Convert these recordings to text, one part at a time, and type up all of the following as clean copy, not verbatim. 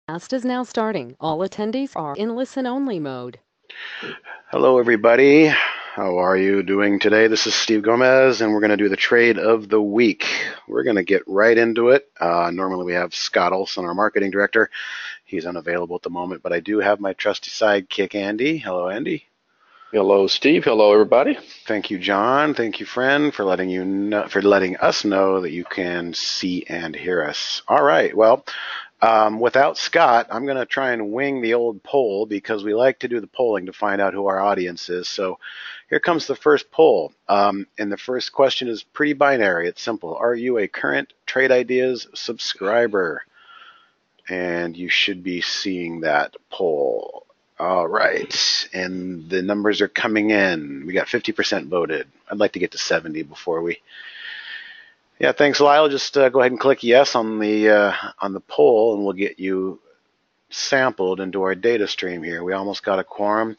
Cast is now starting. All attendees are in listen-only mode. Hello, everybody. How are you doing today? This is Steve Gomez, and we're going to do the trade of the week. We're going to get right into it. Normally, we have Scott Olson, our marketing director. He's unavailable at the moment, but I do have my trusty sidekick, Andy. Hello, Andy. Hello, Steve. Hello, everybody. Thank you, John. Thank you, friend, for letting us know that you can see and hear us. All right. Well, without Scott, I'm going to try and wing the old poll because we like to do the polling to find out who our audience is. So here comes the first poll. And the first question is pretty binary. It's simple. Are you a current Trade Ideas subscriber? And you should be seeing that poll. All right. And the numbers are coming in. We got 50% voted. I'd like to get to 70 before we... Yeah, thanks, Lyle. Just go ahead and click yes on the poll, and we'll get you sampled into our data stream here. We almost got a quorum.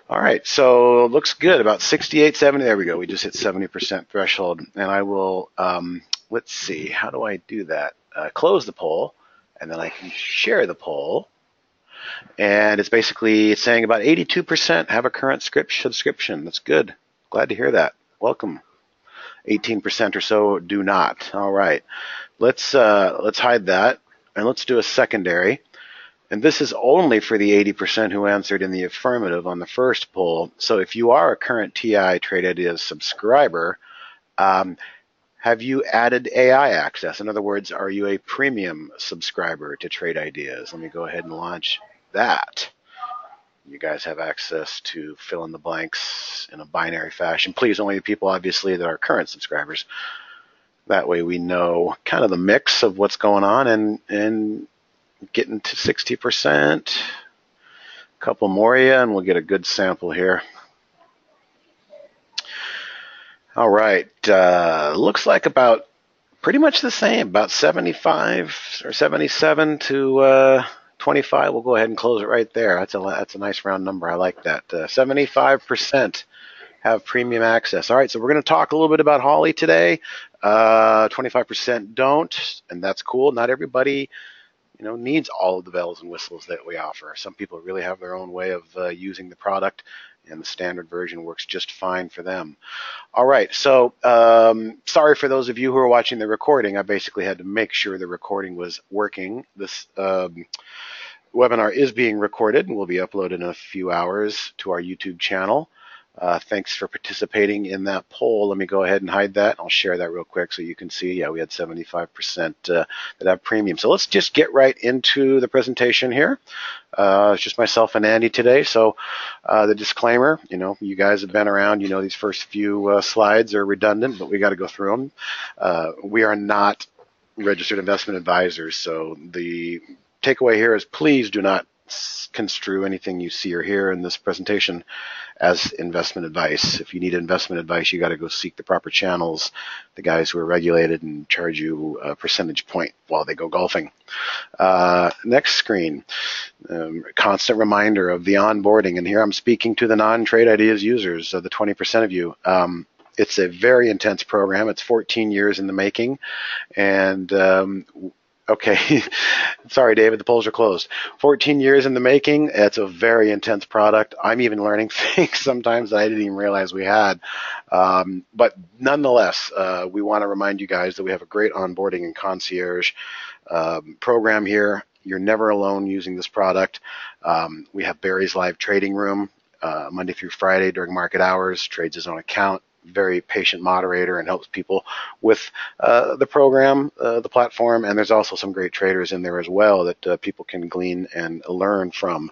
All right, so looks good. About 68, 70. There we go. We just hit 70% threshold. And I will, let's see, how do I do that? Close the poll, and then I can share the poll. And it's saying about 82% have a current subscription. That's good. Glad to hear that. Welcome. 18% or so do not. All right, let's hide that, and let's do a secondary. And this is only for the 80% who answered in the affirmative on the first poll. So if you are a current TI Trade Ideas subscriber, have you added AI access? In other words, are you a premium subscriber to Trade Ideas? Let me go ahead and launch that. You guys have access to fill in the blanks in a binary fashion. Please, only the people, obviously, that are current subscribers. That way we know kind of the mix of what's going on and getting to 60%. A couple more, and we'll get a good sample here. All right. Looks like about pretty much the same, about 75 or 77 to 25. We'll go ahead and close it right there. That's a nice round number. I like that. 75% have premium access. All right, so we're going to talk a little bit about Holly today. 25% don't, and that's cool. Not everybody, needs all of the bells and whistles that we offer. Some people really have their own way of using the product, and the standard version works just fine for them. All right, so sorry for those of you who are watching the recording. I basically had to make sure the recording was working. This webinar is being recorded and will be uploaded in a few hours to our YouTube channel. Thanks for participating in that poll. Let me go ahead and hide that. I'll share that real quick so you can see. Yeah, we had 75% that have premium. So let's just get right into the presentation here. It's just myself and Andy today. So the disclaimer, you guys have been around. These first few slides are redundant, but we got to go through them. We are not registered investment advisors. So the takeaway here is please do not construe anything you see or hear in this presentation as investment advice. If you need investment advice, you got to go seek the proper channels, the guys who are regulated and charge you a percentage point while they go golfing. Next screen, constant reminder of the onboarding. And here I'm speaking to the non-Trade Ideas users, so the 20% of you. It's a very intense program. It's 14 years in the making. And okay, sorry, David, the polls are closed. 14 years in the making. It's a very intense product. I'm even learning things sometimes that I didn't even realize we had. But nonetheless, we want to remind you guys that we have a great onboarding and concierge program here. You're never alone using this product. We have Barry's live trading room Monday through Friday during market hours, trades his own account. Very patient moderator and helps people with the program, the platform, and there's also some great traders in there as well that people can glean and learn from.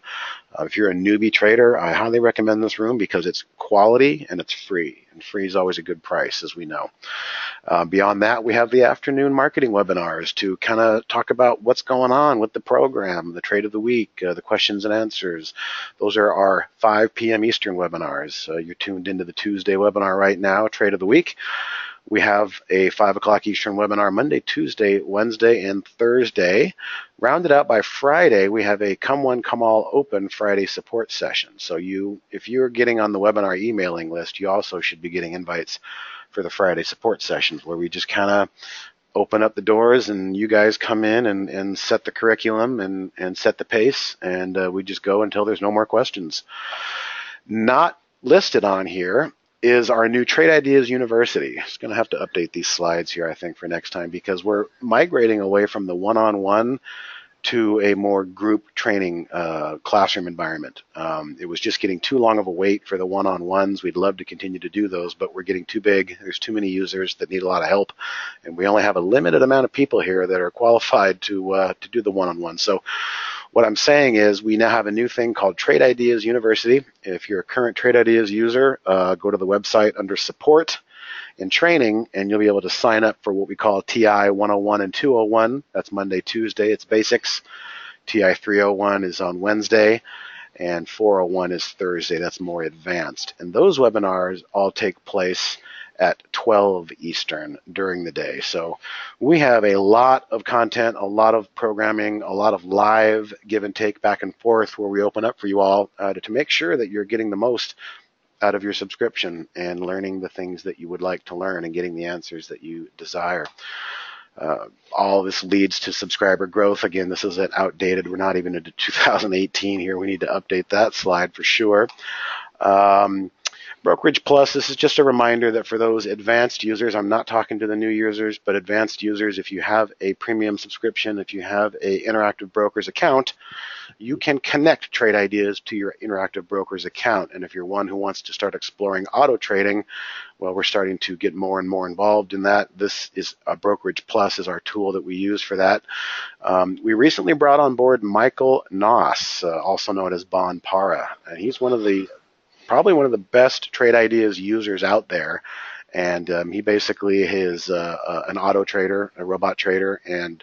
If you're a newbie trader, I highly recommend this room because it's quality and it's free, and free is always a good price, as we know. Beyond that, we have the afternoon marketing webinars to kind of talk about what's going on with the program, the trade of the week, the questions and answers. Those are our 5 p.m. Eastern webinars. You're tuned into the Tuesday webinar right now, trade of the week. We have a 5 o'clock Eastern webinar Monday, Tuesday, Wednesday, and Thursday. Rounded out by Friday, we have a Come One, Come All open Friday support session. So if you're getting on the webinar emailing list, you also should be getting invites for the Friday support sessions where we just kind of open up the doors and you guys come in and set the curriculum and set the pace, and we just go until there's no more questions. Not listed on here is our new Trade Ideas University. It's going to have to update these slides here, I think, for next time, because we're migrating away from the one-on-one to a more group training classroom environment. It was just getting too long of a wait for the one-on-ones. We'd love to continue to do those, but we're getting too big. There's too many users that need a lot of help, and we only have a limited amount of people here that are qualified to do the one-on-one. So what I'm saying is we now have a new thing called Trade Ideas University. If you're a current Trade Ideas user, go to the website under Support and Training, and you'll be able to sign up for what we call TI 101 and 201. That's Monday, Tuesday, it's basics. TI 301 is on Wednesday, and 401 is Thursday. That's more advanced. And those webinars all take place at 12 Eastern during the day. So we have a lot of content, a lot of programming, a lot of live give and take back and forth where we open up for you all to make sure that you're getting the most out of your subscription and learning the things that you would like to learn and getting the answers that you desire. All this leads to subscriber growth. Again, this is outdated. We're not even into 2018 here. We need to update that slide for sure. Brokerage Plus, this is just a reminder that for those advanced users, I'm not talking to the new users, but advanced users, if you have a premium subscription, if you have a Interactive Brokers account, you can connect Trade Ideas to your Interactive Brokers account. And if you're one who wants to start exploring auto trading, well, we're starting to get more and more involved in that. This is Brokerage Plus is our tool that we use for that. We recently brought on board Michael Noss, also known as Bon Para, and he's probably one of the best Trade Ideas users out there. And he basically is an auto trader, a robot trader, and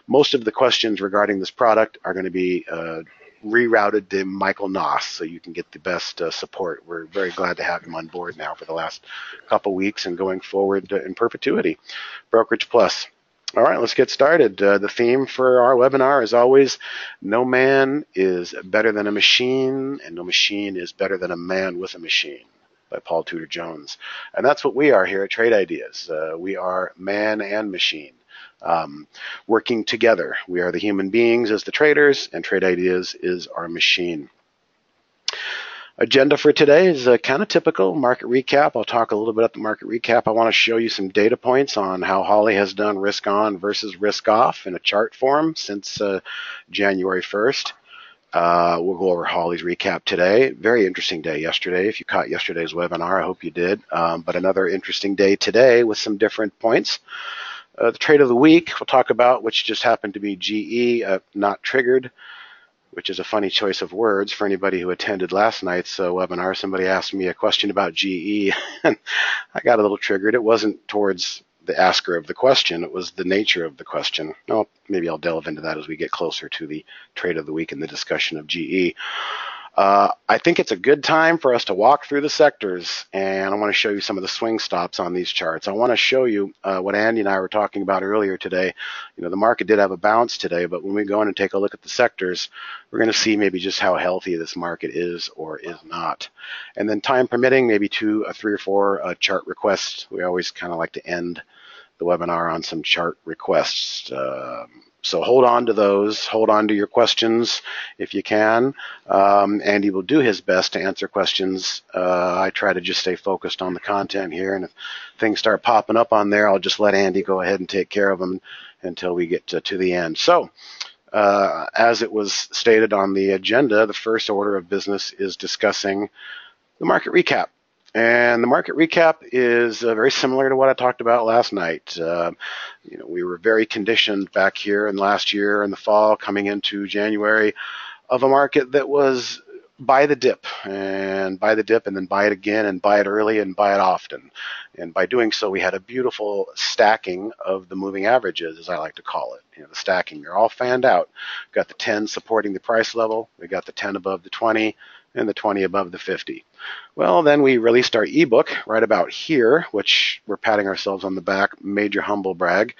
most of the questions regarding this product are going to be rerouted to Michael Noss, so you can get the best support. We're very glad to have him on board now for the last couple weeks and going forward in perpetuity. Brokerage Plus. All right, let's get started. The theme for our webinar is always, no man is better than a machine, and no machine is better than a man with a machine, by Paul Tudor Jones. And that's what we are here at Trade Ideas. We are man and machine working together. We are the human beings as the traders, and Trade Ideas is our machine. Agenda for today is kind of typical market recap. I'll talk a little bit about the market recap. I want to show you some data points on how Holly has done risk on versus risk off in a chart form since January 1st. We'll go over Holly's recap today. Very interesting day yesterday. If you caught yesterday's webinar, I hope you did. But another interesting day today with some different points. The trade of the week we'll talk about, which just happened to be GE, not triggered, which is a funny choice of words for anybody who attended last night's webinar. Somebody asked me a question about GE, and I got a little triggered. It wasn't towards the asker of the question, it was the nature of the question. Well, maybe I'll delve into that as we get closer to the trade of the week and the discussion of GE. I think it's a good time for us to walk through the sectors, and I want to show you some of the swing stops on these charts. I want to show you what Andy and I were talking about earlier today. You know, the market did have a bounce today, but when we go in and take a look at the sectors, we're going to see maybe just how healthy this market is or is not. And then time permitting, maybe 3 or 4 chart requests. We always kind of like to end the webinar on some chart requests. So hold on to those. Hold on to your questions if you can. Andy will do his best to answer questions. I try to just stay focused on the content here, and if things start popping up on there, I'll just let Andy go ahead and take care of them until we get to the end. So as it was stated on the agenda, the first order of business is discussing the market recap. And the market recap is very similar to what I talked about last night. You know, we were very conditioned back here in last year in the fall coming into January of a market that was buy the dip and then buy it again and buy it early and buy it often. And by doing so, we had a beautiful stacking of the moving averages, as I like to call it. You know, the stacking, they're all fanned out. We've got the 10 supporting the price level. We got the 10 above the 20 and the 20 above the 50. Well, then we released our ebook right about here, which we're patting ourselves on the back, major humble brag.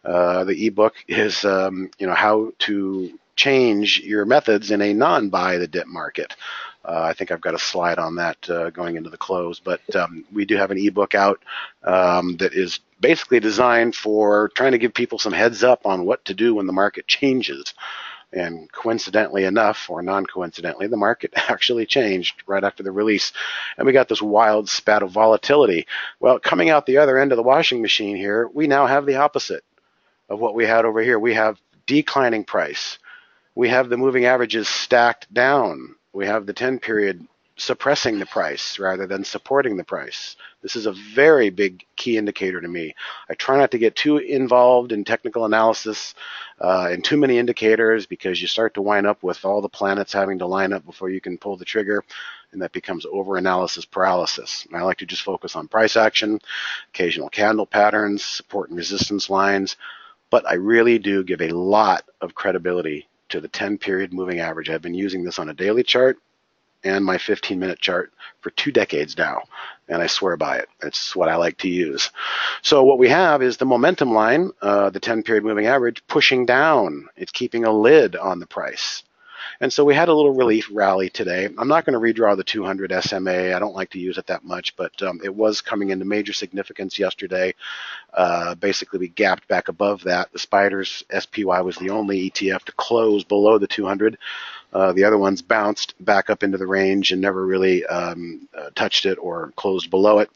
The ebook is, you know, how to change your methods in a non-buy the dip market. I think I've got a slide on that going into the close, but we do have an ebook out that is basically designed for trying to give people some heads up on what to do when the market changes. And coincidentally enough, or non-coincidentally, the market actually changed right after the release. And we got this wild spat of volatility. Well, coming out the other end of the washing machine here, we now have the opposite of what we had over here. We have declining price. We have the moving averages stacked down. We have the 10 period suppressing the price rather than supporting the price. This is a very big key indicator to me. I try not to get too involved in technical analysis and too many indicators, because you start to wind up with all the planets having to line up before you can pull the trigger, and that becomes over-analysis paralysis. And I like to just focus on price action, occasional candle patterns, support and resistance lines, but I really do give a lot of credibility to the 10 period moving average. I've been using this on a daily chart and my 15-minute chart for 2 decades now, and I swear by it. It's what I like to use. So what we have is the momentum line, the 10 period moving average, pushing down. It's keeping a lid on the price. And so we had a little relief rally today. I'm not going to redraw the 200 SMA. I don't like to use it that much, but it was coming into major significance yesterday. Basically, we gapped back above that. The Spiders SPY was the only ETF to close below the 200. The other ones bounced back up into the range and never really touched it or closed below it.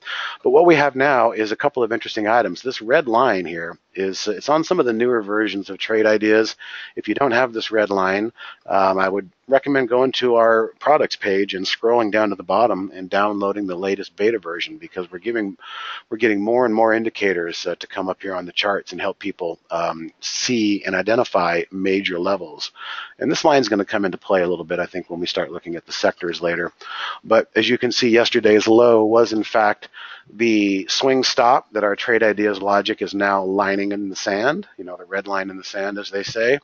But what we have now is a couple of interesting items. This red line here is it's on some of the newer versions of Trade Ideas. If you don't have this red line, I would recommend going to our products page and scrolling down to the bottom and downloading the latest beta version, because we're getting more and more indicators to come up here on the charts and help people see and identify major levels. And this line is going to come into play a little bit, I think, when we start looking at the sectors later. But as you can see, yesterday's low was in fact the swing stop that our Trade Ideas logic is now lining in the sand, the red line in the sand, as they say.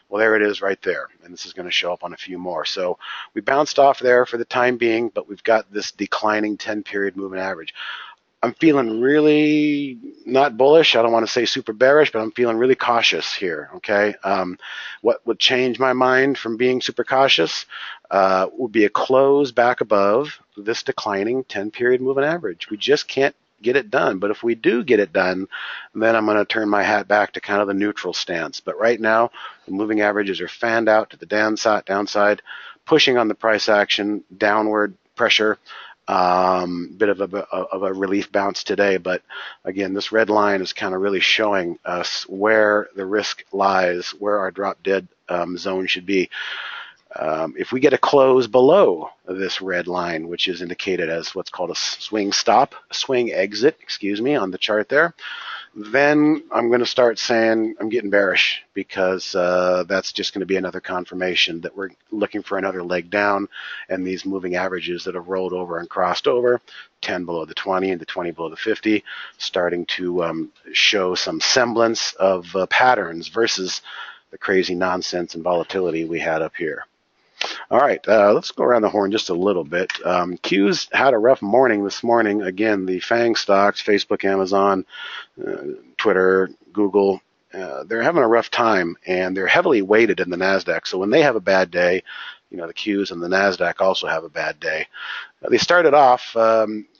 Well, there it is right there, and this is going to show up on a few more. So we bounced off there for the time being, but we've got this declining 10-period moving average. I'm feeling really not bullish. I don't want to say super bearish, but I'm feeling really cautious here, okay? What would change my mind from being super cautious would be a close back above this declining 10-period moving average. We just can't get it done. But if we do get it done, then I'm going to turn my hat back to kind of the neutral stance. But right now, the moving averages are fanned out to the downside, pushing on the price action, downward pressure. Bit of a relief bounce today, but again, this red line is kind of really showing us where the risk lies, where our drop dead zone should be. If we get a close below this red line, which is indicated as what's called a swing exit, on the chart there, then I'm going to start saying I'm getting bearish, because that's just going to be another confirmation that we're looking for another leg down, and these moving averages that have rolled over and crossed over, 10 below the 20 and the 20 below the 50, starting to show some semblance of patterns versus the crazy nonsense and volatility we had up here. All right, let's go around the horn just a little bit. Q's had a rough morning this morning. Again, the FANG stocks, Facebook, Amazon, Twitter, Google, they're having a rough time, and they're heavily weighted in the NASDAQ. So when they have a bad day, the Q's and the NASDAQ also have a bad day. They started off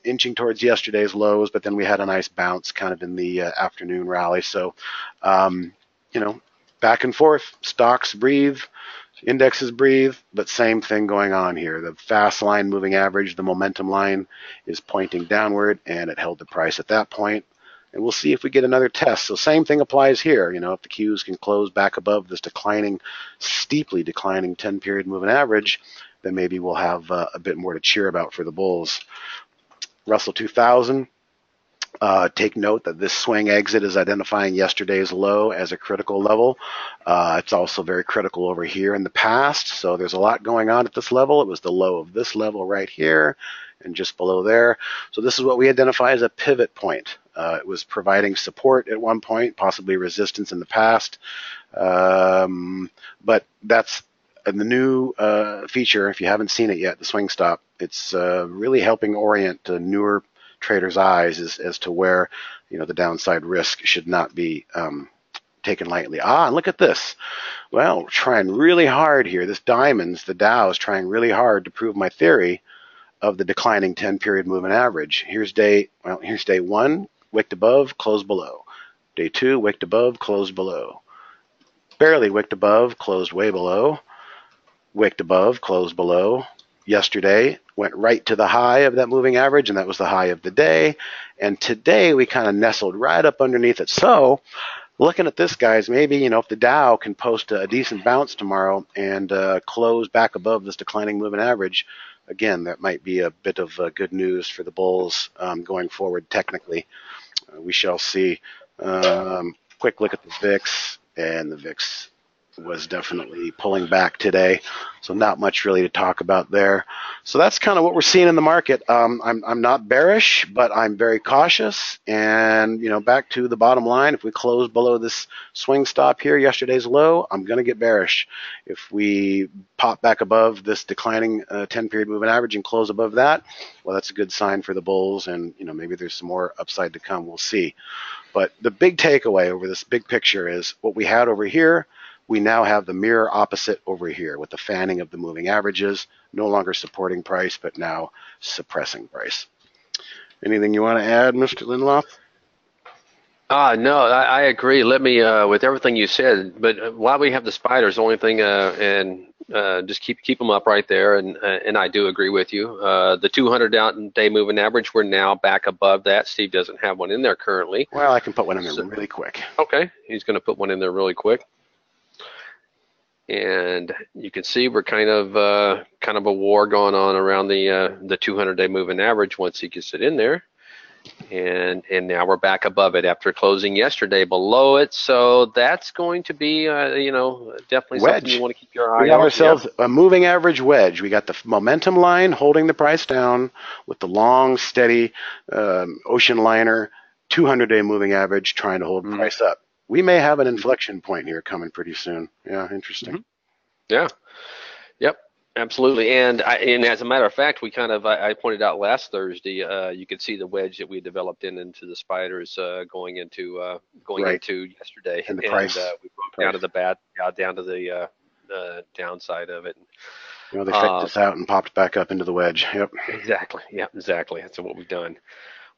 inching towards yesterday's lows, but then we had a nice bounce kind of in the afternoon rally. So, back and forth, stocks breathe. Indexes breathe, but same thing going on here. The fast line moving average, the momentum line, is pointing downward, and it held the price at that point. And we'll see if we get another test. So same thing applies here. If the Qs can close back above this steeply declining 10-period moving average, then maybe we'll have a bit more to cheer about for the bulls. Russell 2000. Take note that this swing exit is identifying yesterday's low as a critical level. It's also very critical over here in the past. So there's a lot going on at this level. It was the low of this level right here and just below there. So this is what we identify as a pivot point. It was providing support at one point, possibly resistance in the past. But that's the new feature. If you haven't seen it yet, the swing stop, it's really helping orient newer traders' eyes as to where the downside risk should not be taken lightly. And look at this. Well, trying really hard here. This the Dow is trying really hard to prove my theory of the declining 10-period moving average. Here's day 1, wicked above, closed below. Day 2, wicked above, closed below. Barely wicked above, closed way below. Wicked above, closed below. Yesterday went right to the high of that moving average, and that was the high of the day. And today we kind of nestled right up underneath it. So looking at this, guys, maybe, if the Dow can post a decent bounce tomorrow and close back above this declining moving average, again, that might be a bit of good news for the bulls going forward technically. We shall see. Quick look at the VIX, and the VIX was definitely pulling back today, so not much really to talk about there. So that's kind of what we're seeing in the market. I'm not bearish, but I'm very cautious. And back to the bottom line, if we close below this swing stop here, yesterday's low, I'm going to get bearish. If we pop back above this declining 10-period moving average and close above that, well, that's a good sign for the bulls, and maybe there's some more upside to come. We'll see. But the big takeaway over this big picture is what we had over here. We now have the mirror opposite over here with the fanning of the moving averages, no longer supporting price, but now suppressing price. Anything you want to add, Mr. Lindloff? No, I agree. Let me, with everything you said, but while we have the spiders, the only thing, just keep them up right there, and I do agree with you. The 200-day moving average, we're now back above that. Steve doesn't have one in there currently. Well, I can put one in there really quick. Okay, he's going to put one in there really quick. And you can see we're kind of a war going on around the 200-day moving average once he gets it in there, and now we're back above it after closing yesterday below it. So that's going to be definitely wedge. Something you want to keep your eye on. We got ourselves a moving average wedge. We got the momentum line holding the price down with the long, steady ocean liner 200-day moving average trying to hold price up. We may have an inflection point here coming pretty soon. Yeah, interesting. Yeah. Yep. Absolutely. And as a matter of fact, we I pointed out last Thursday. You could see the wedge that we developed into the spiders going into yesterday, and the price. We broke down to the downside of it. They faked us out and popped back up into the wedge. Yep. Exactly. Yeah. Exactly. That's what we've done.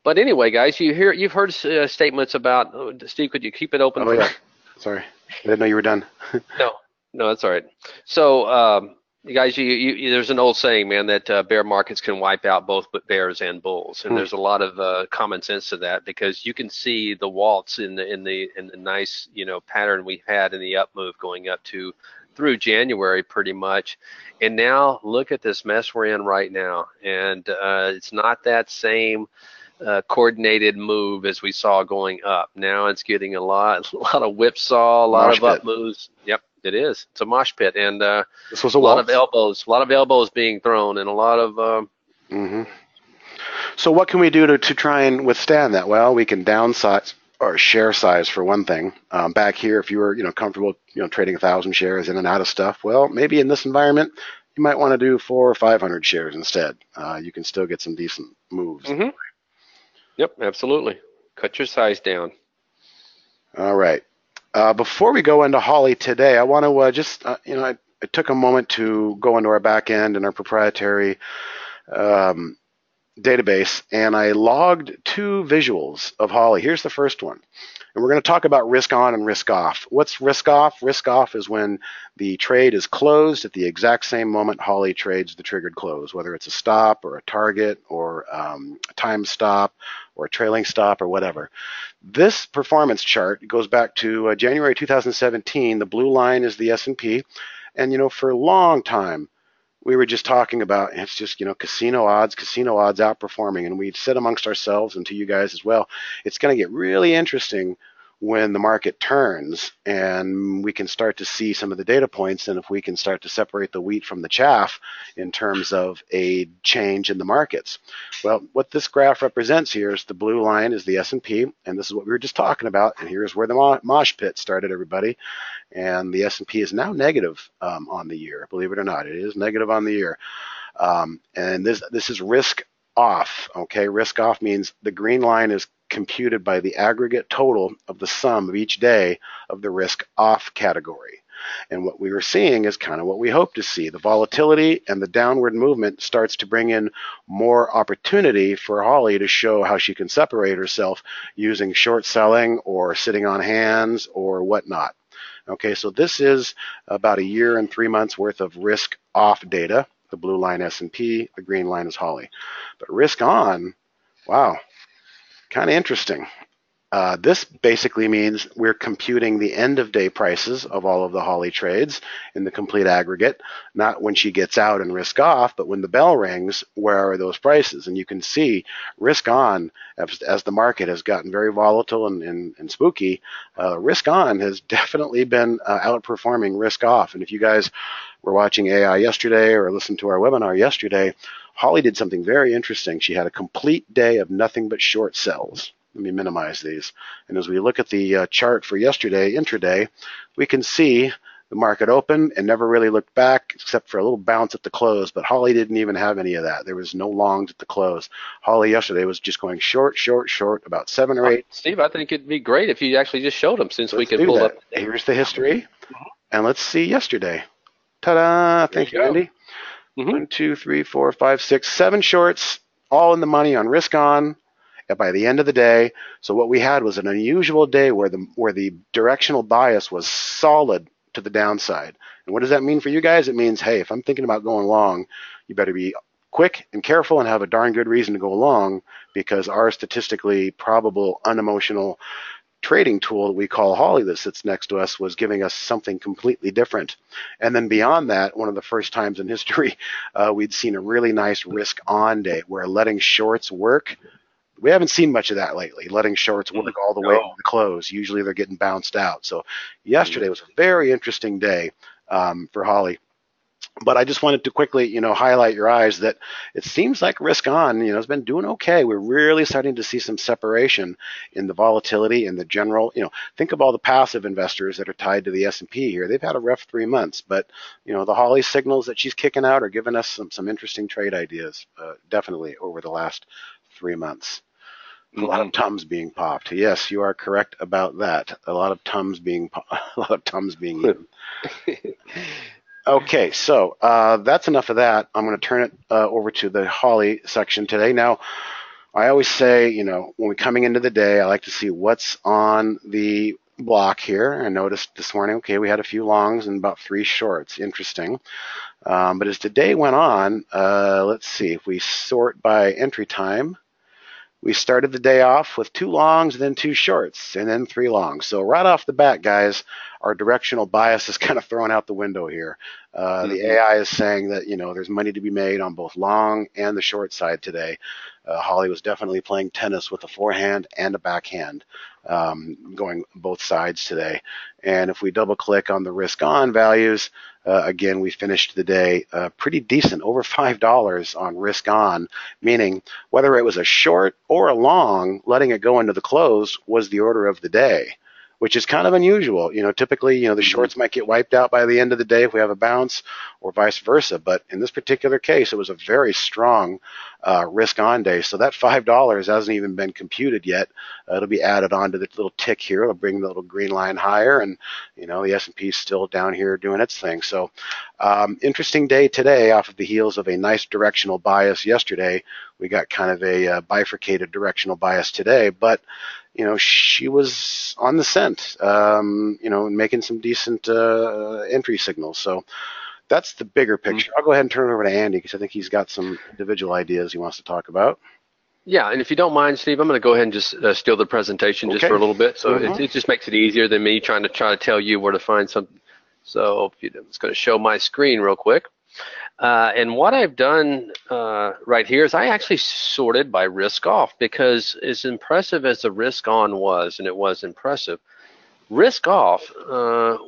But anyway, guys, you've heard statements about Steve. Could you keep it open? Oh yeah. Sorry, I didn't know you were done. No, that's all right. So, you guys, there's an old saying, man, that bear markets can wipe out both bears and bulls, and there's a lot of common sense to that, because you can see the waltz in the nice pattern we've had in the up move going up through January pretty much, and now look at this mess we're in right now, and it's not that same coordinated move as we saw going up. Now it's getting a lot of whipsaw, a lot of up moves. Yep, it is. It's a mosh pit, and this was a lot of elbows being thrown, and a lot of. So what can we do to try and withstand that? Well, we can downsize our share size for one thing. Back here, if you were comfortable trading 1,000 shares in and out of stuff, well, maybe in this environment you might want to do 400 or 500 shares instead. You can still get some decent moves. Yep, absolutely. Cut your size down. All right. Before we go into Holly today, I want to just, I took a moment to go into our back end and our proprietary database, and I logged 2 visuals of Holly. Here's the first one. And we're going to talk about risk on and risk off. What's risk off? Risk off is when the trade is closed at the exact same moment Holly trades the triggered close, whether it's a stop or a target or a time stop or a trailing stop or whatever. This performance chart goes back to January 2017. The blue line is the S&P. And, for a long time, we were just talking about, it's just, casino odds outperforming. And we said amongst ourselves and to you guys as well, it's going to get really interesting when the market turns and we can start to see some of the data points, and if we can start to separate the wheat from the chaff in terms of a change in the markets. Well, what this graph represents here is the blue line is the S&P, and this is what we were just talking about, and here's where the mosh pit started, everybody. And the S&P is now negative on the year. Believe it or not, it is negative on the year. And this is risk off, okay? Risk off means the green line is computed by the aggregate total of the sum of each day of the risk off category. And what we were seeing is kind of what we hope to see. The volatility and the downward movement starts to bring in more opportunity for Holly to show how she can separate herself using short selling or sitting on hands or whatnot. Okay, so this is about a year and 3 months worth of risk off data. The blue line S&P, the green line is Holly. But risk on, wow, kind of interesting. This basically means we're computing the end of day prices of all of the Holly trades in the complete aggregate, not when she gets out and risk off, but when the bell rings, where are those prices? And you can see risk on, as the market has gotten very volatile and spooky, risk on has definitely been outperforming risk off. And if you guys were watching AI yesterday or listened to our webinar yesterday, Holly did something very interesting. She had a complete day of nothing but short sells. Let me minimize these. And as we look at the chart for yesterday, intraday, we can see the market opened and never really looked back except for a little bounce at the close. But Holly didn't even have any of that. There was no longs at the close. Holly yesterday was just going short, short, short, about 7 or 8. Steve, I think it'd be great if you actually just showed them, since we Let's can do pull that. up. Here's the history. And let's see yesterday. Ta-da! Thank you, Andy. 1, 2, 3, 4, 5, 6, 7 shorts, all in the money on risk on. By the end of the day. So what we had was an unusual day where the directional bias was solid to the downside. And what does that mean for you guys? It means, hey, if I'm thinking about going long, you better be quick and careful and have a darn good reason to go long, because our statistically probable unemotional trading tool that we call Holly that sits next to us was giving us something completely different. And then beyond that, one of the first times in history, we'd seen a really nice risk on day where letting shorts work. We haven't seen much of that lately, letting shorts work all the way to the close. Usually they're getting bounced out. So yesterday was a very interesting day for Holly. But I just wanted to quickly, highlight your eyes that it seems like risk on, has been doing okay. We're really starting to see some separation in the volatility and the general, think of all the passive investors that are tied to the S&P here. They've had a rough 3 months, but, the Holly signals that she's kicking out are giving us some interesting trade ideas, definitely over the last 3 months. A lot of Tums being popped. Yes, you are correct about that. A lot of Tums being eaten. Okay, so that's enough of that. I'm going to turn it over to the Holly section today. Now, I always say, when we're coming into the day, I like to see what's on the block here. I noticed this morning, okay, we had a few longs and about 3 shorts. Interesting. But as the day went on, let's see, if we sort by entry time, we started the day off with 2 longs, then 2 shorts, and then 3 longs. So right off the bat, guys, our directional bias is kind of thrown out the window here. The AI is saying that, there's money to be made on both long and the short side today. Holly was definitely playing tennis with a forehand and a backhand, going both sides today. And if we double click on the risk on values, again, we finished the day pretty decent, over $5 on risk on, meaning whether it was a short or a long, letting it go into the close was the order of the day, which is kind of unusual. Typically, the shorts might get wiped out by the end of the day if we have a bounce, or vice versa. But in this particular case, it was a very strong risk on day. So that $5 hasn't even been computed yet. It'll be added on to the little tick here. It'll bring the little green line higher, and the S&P is still down here doing its thing. So interesting day today off of the heels of a nice directional bias yesterday. We got kind of a bifurcated directional bias today, but she was on the scent, making some decent entry signals. So that's the bigger picture. I'll go ahead and turn it over to Andy because I think he's got some individual ideas he wants to talk about. Yeah, and if you don't mind, Steve, I'm going to go ahead and just steal the presentation just for a little bit. So it just makes it easier than me trying to tell you where to find something. So I'm just going to show my screen real quick. And what I've done right here is I actually sorted by risk off, because as impressive as the risk on was, and it was impressive, risk off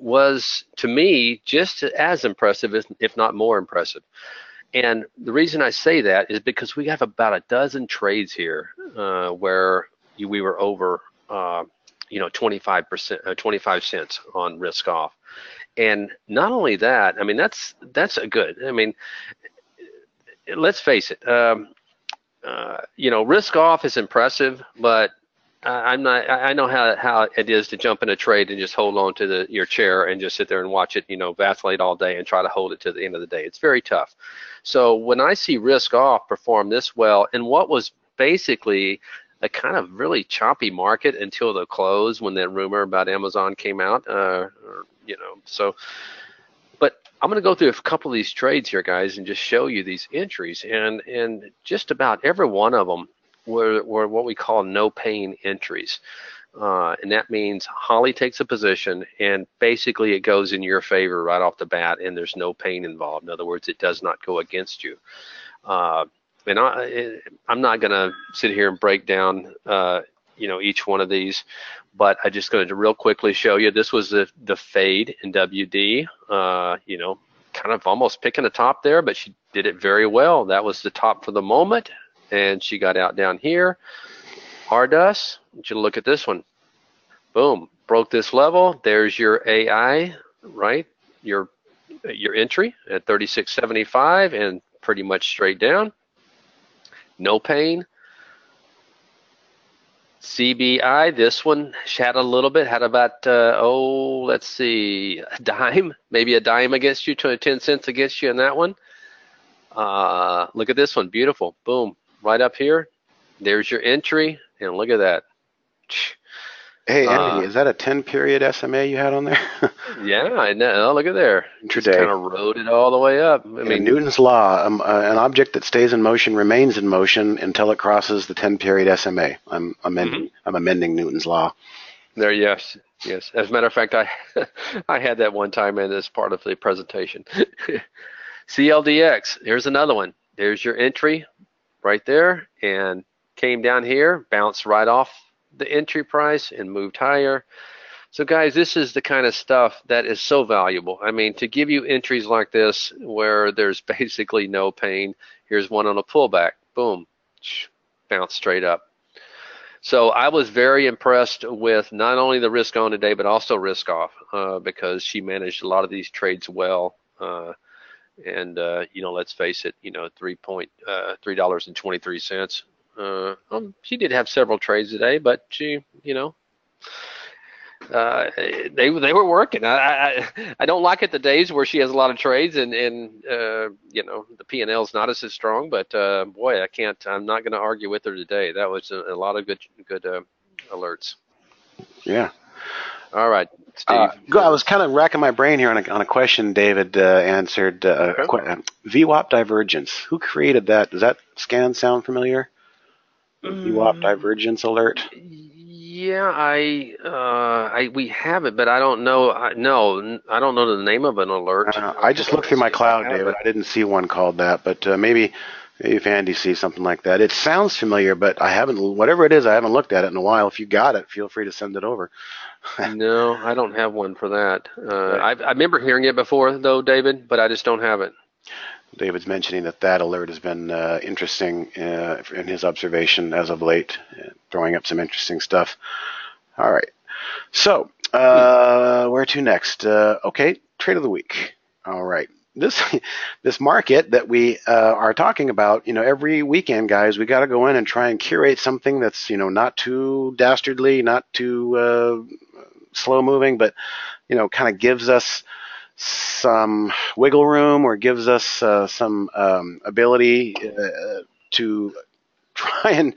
was, to me, just as impressive, if not more impressive. And the reason I say that is because we have about a dozen trades here where we were over 25%, 25 cents on risk off. And not only that, I mean, that's a good. I mean, let's face it. Risk off is impressive, but I'm not. I know how it is to jump in a trade and just hold on to your chair and just sit there and watch it, vacillate all day and try to hold it to the end of the day. It's very tough. So when I see risk off perform this well in what was basically a kind of really choppy market until the close when that rumor about Amazon came out, so. But I'm going to go through a couple of these trades here, guys, and just show you these entries, and just about every one of them were what we call no pain entries. And that means Holly takes a position and basically it goes in your favor right off the bat and there's no pain involved. In other words, it does not go against you. And I'm not going to sit here and break down each one of these, but I just going to real quickly show you. This was the fade in WD, kind of almost picking the top there, but she did it very well. That was the top for the moment. And she got out down here. Hardus, I want you to look at this one. Boom, broke this level. There's your AI, right? Your entry at 36.75 and pretty much straight down. No pain. CBI, this one had a little bit, had about, let's see, a dime, maybe a dime against you, 10 cents against you in that one. Look at this one, beautiful, boom. Right up here, there's your entry, and look at that. Hey, Andy, is that a 10-period SMA you had on there? Yeah, I know. Oh, look at there. Just Intraday. kind of rode it all the way up. I mean, Newton's law: an object that stays in motion remains in motion until it crosses the 10-period SMA. I'm amending Newton's law. There, yes. As a matter of fact, I had that one time in as part of the presentation. CLDX. Here's another one. There's your entry. Right there, and came down here, bounced right off the entry price and moved higher. So guys, this is the kind of stuff that is so valuable. I mean, to give you entries like this where there's basically no pain. Here's one on a pullback, boom, bounced straight up. So I was very impressed with not only the risk on today, but also risk off, because she managed a lot of these trades well. And let's face it, $3.23. She did have several trades today, but she, they were working. I don't like it the days where she has a lot of trades and the P&L is not as strong. But boy, I'm not going to argue with her today. That was a lot of good alerts. Yeah. All right, Steve. I was kind of racking my brain here on a question David answered. VWAP divergence. Who created that? Does that scan sound familiar? VWAP divergence alert. Yeah, we have it, but I don't know. I don't know the name of an alert. I just looked through my cloud, David. I didn't see one called that, but maybe if Andy sees something like that. It sounds familiar, but I haven't. Whatever it is, I haven't looked at it in a while. If you got it, feel free to send it over. No, I don't have one for that. I remember hearing it before, though, David, but I just don't have it. David's mentioning that alert has been interesting in his observation as of late, throwing up some interesting stuff. All right. So, where to next? Okay, trade of the week. All right. This market that we are talking about, every weekend, guys, we got to go in and try and curate something that's, not too dastardly, not too slow moving, but, kind of gives us some wiggle room or gives us some ability to try and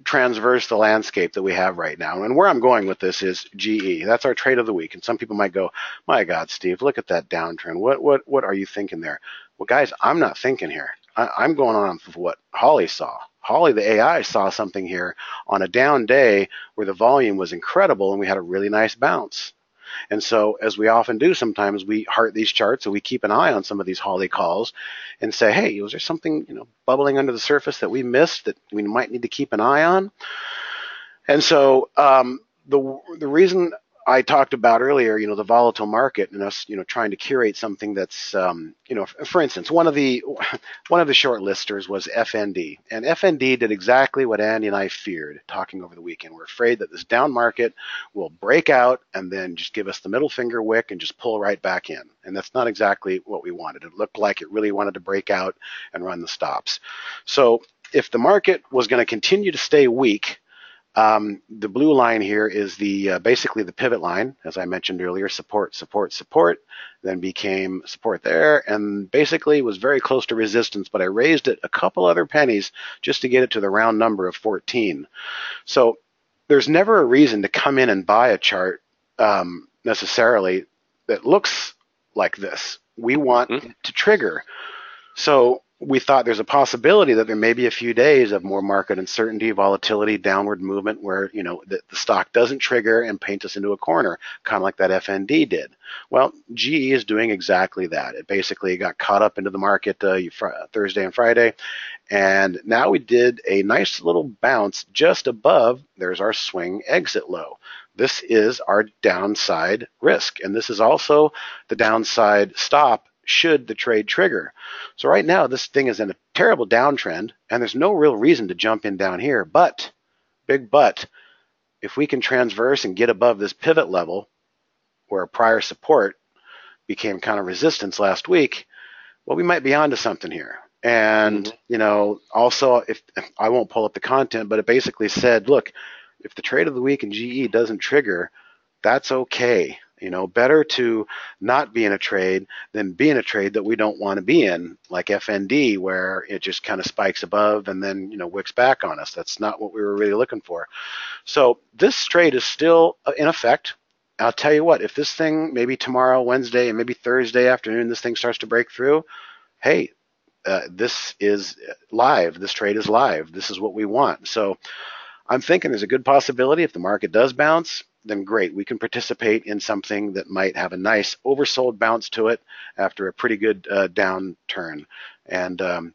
transverse the landscape that we have right now. And where I'm going with this is GE. That's our trade of the week. And some people might go, "My God, Steve, look at that downtrend. What are you thinking there?" Well, guys, I'm not thinking here. I'm going on with what Holly saw. Holly, the AI, saw something here on a down day where the volume was incredible and we had a really nice bounce. And so, as we often do, sometimes we heart these charts and we keep an eye on some of these Holly calls and say, "Hey, was there something bubbling under the surface that we missed that we might need to keep an eye on?" And so, the reason I talked about earlier, the volatile market and us, trying to curate something that's, for instance, one of the short listers was FND, and FND did exactly what Andy and I feared talking over the weekend. We're afraid that this down market will break out and then just give us the middle finger wick and just pull right back in, and that's not exactly what we wanted. It looked like it really wanted to break out and run the stops. So if the market was going to continue to stay weak, The blue line here is the basically the pivot line, as I mentioned earlier, support, support, support, then became support there, and basically was very close to resistance, but I raised it a couple other pennies just to get it to the round number of 14. So there's never a reason to come in and buy a chart necessarily that looks like this. We want it to trigger. So we thought there's a possibility that there may be a few days of more market uncertainty, volatility, downward movement where, the stock doesn't trigger and paint us into a corner, kind of like that FND did. Well, GE is doing exactly that. It basically got caught up into the market Thursday and Friday, and now we did a nice little bounce just above, there's our swing exit low. This is our downside risk, and this is also the downside stop should the trade trigger. So right now, this thing is in a terrible downtrend, and there's no real reason to jump in down here. But, big but, if we can transverse and get above this pivot level, where prior support became kind of resistance last week, well, we might be onto something here. And, also, if I won't pull up the content, but it basically said, look, if the trade of the week in GE doesn't trigger, that's okay. Better to not be in a trade than be in a trade that we don't want to be in, like FND, where it just kind of spikes above and then, wicks back on us. That's not what we were really looking for. So this trade is still in effect. I'll tell you what, if this thing, maybe tomorrow, Wednesday, and maybe Thursday afternoon, this thing starts to break through, hey, this is live. This trade is live. This is what we want. So I'm thinking there's a good possibility if the market does bounce, then great. We can participate in something that might have a nice oversold bounce to it after a pretty good downturn. And,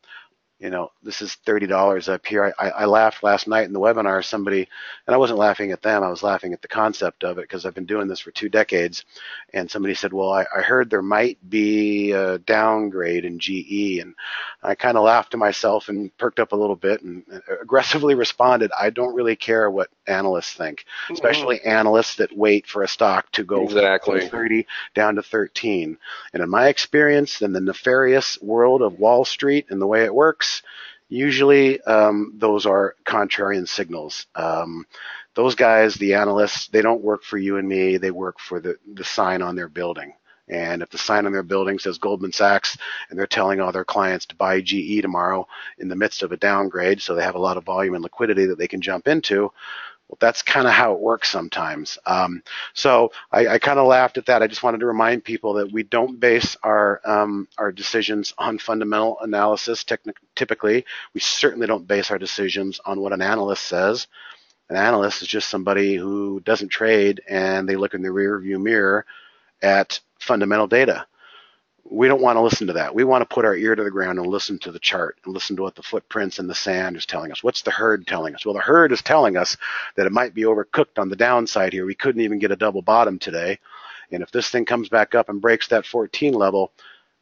this is $30 up here. I laughed last night in the webinar, somebody, and I wasn't laughing at them, I was laughing at the concept of it because I've been doing this for 2 decades. And somebody said, well, I heard there might be a downgrade in GE. And I kind of laughed to myself and perked up a little bit and aggressively responded, I don't really care what analysts think, especially analysts that wait for a stock to go from 30 down to 13. And in my experience, in the nefarious world of Wall Street and the way it works, usually those are contrarian signals. Those guys, the analysts, they don't work for you and me. They work for the sign on their building. And if the sign on their building says Goldman Sachs and they're telling all their clients to buy GE tomorrow in the midst of a downgrade, so they have a lot of volume and liquidity that they can jump into, well, that's kind of how it works sometimes. So I kind of laughed at that. I just wanted to remind people that we don't base our decisions on fundamental analysis. Typically, we certainly don't base our decisions on what an analyst says. An analyst is just somebody who doesn't trade and they look in the rear view mirror at fundamental data. We don't want to listen to that. We want to put our ear to the ground and listen to the chart and listen to what the footprints in the sand is telling us. What's the herd telling us? Well, the herd is telling us that it might be overcooked on the downside here. We couldn't even get a double bottom today. And if this thing comes back up and breaks that 14 level,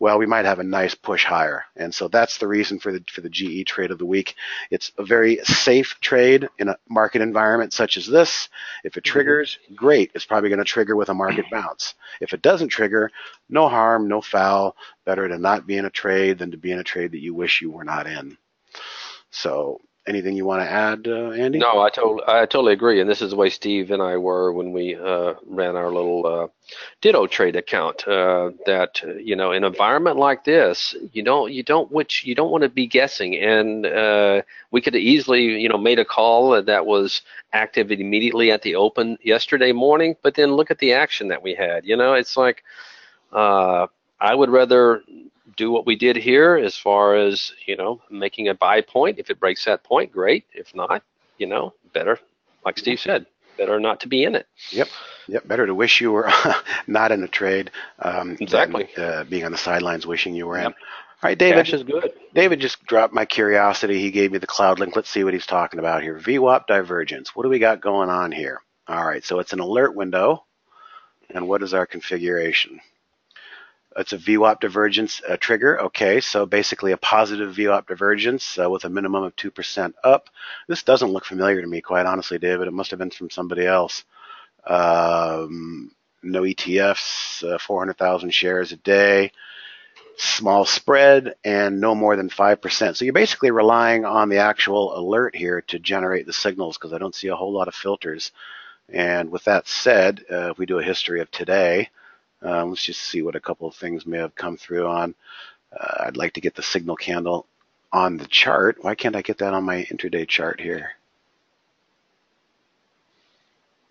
well, we might have a nice push higher. And so that's the reason for the GE trade of the week. It's a very safe trade in a market environment such as this. If it triggers, great. It's probably going to trigger with a market bounce. If it doesn't trigger, no harm, no foul. Better to not be in a trade than to be in a trade that you wish you were not in. So anything you want to add, Andy? No, I totally agree. And this is the way Steve and I were when we ran our little Ditto trade account. That in an environment like this, you don't want to be guessing. And we could have easily made a call that was active immediately at the open yesterday morning. But then look at the action that we had. It's like I would rather do what we did here as far as, making a buy point. If it breaks that point, great. If not, better, like Steve said, better not to be in it. Yep. Better to wish you were not in a trade. Exactly. Than, being on the sidelines wishing you were in. Yep. All right, David. Cash is good. David just dropped my curiosity. He gave me the cloud link. Let's see what he's talking about here. VWAP divergence. What do we got going on here? All right, so it's an alert window. And what is our configuration? It's a VWAP divergence trigger. Okay, so basically a positive VWAP divergence with a minimum of 2% up. This doesn't look familiar to me, quite honestly, David. It must have been from somebody else. No ETFs, 400,000 shares a day. small spread, and no more than 5%. So you're basically relying on the actual alert here to generate the signals, because I don't see a whole lot of filters. And with that said, if we do a history of today, let's just see what a couple of things may have come through on. I'd like to get the signal candle on the chart. Why can't I get that on my intraday chart here?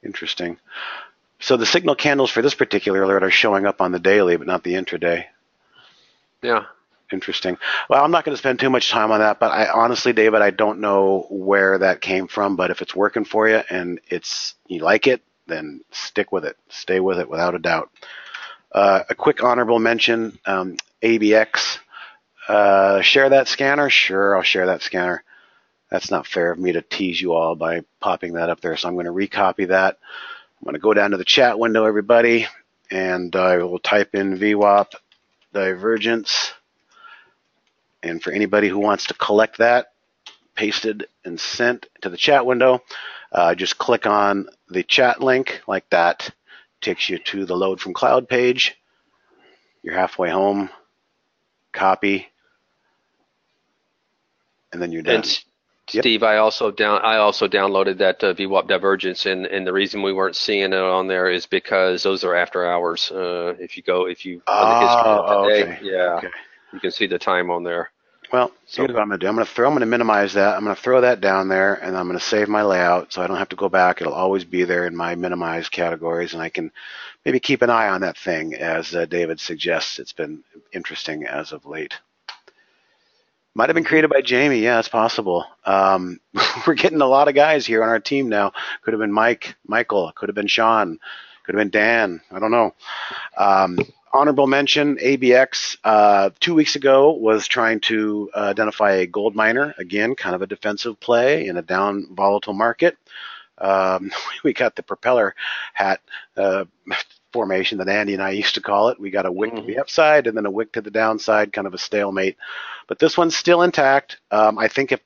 Interesting. So the signal candles for this particular alert are showing up on the daily, but not the intraday. Yeah. Interesting. Well, I'm not going to spend too much time on that, but I honestly, David, I don't know where that came from, but if it's working for you and you like it, then stick with it. Stay with it without a doubt. A quick honorable mention, ABX. Share that scanner? Sure, I'll share that scanner. That's not fair of me to tease you all by popping that up there, so I'm going to recopy that. I'm going to go down to the chat window, everybody, and I will type in VWAP divergence. And for anybody who wants to collect that, pasted and sent to the chat window, just click on the chat link like that. Takes you to the load from cloud page. You're halfway home. Copy. And then you're done. And Steve, I also downloaded that VWAP divergence, and the reason we weren't seeing it on there is because those are after hours. If you on the history of today, okay. yeah, Okay. You can see the time on there. Well, here's what I'm going to do. I'm going to minimize that. I'm going to throw that down there, and I'm going to save my layout so I don't have to go back. It'll always be there in my minimized categories, and I can maybe keep an eye on that thing, as David suggests. It's been interesting as of late. Might have been created by Jamie. Yeah, it's possible. We're getting a lot of guys here on our team now. Could have been Michael. Could have been Sean. Could have been Dan. I don't know. Honorable mention, ABX, 2 weeks ago was trying to identify a gold miner. Again, kind of a defensive play in a down volatile market. We got the propeller hat formation that Andy and I used to call it. We got a wick to the upside and then a wick to the downside, kind of a stalemate. But this one's still intact. I think if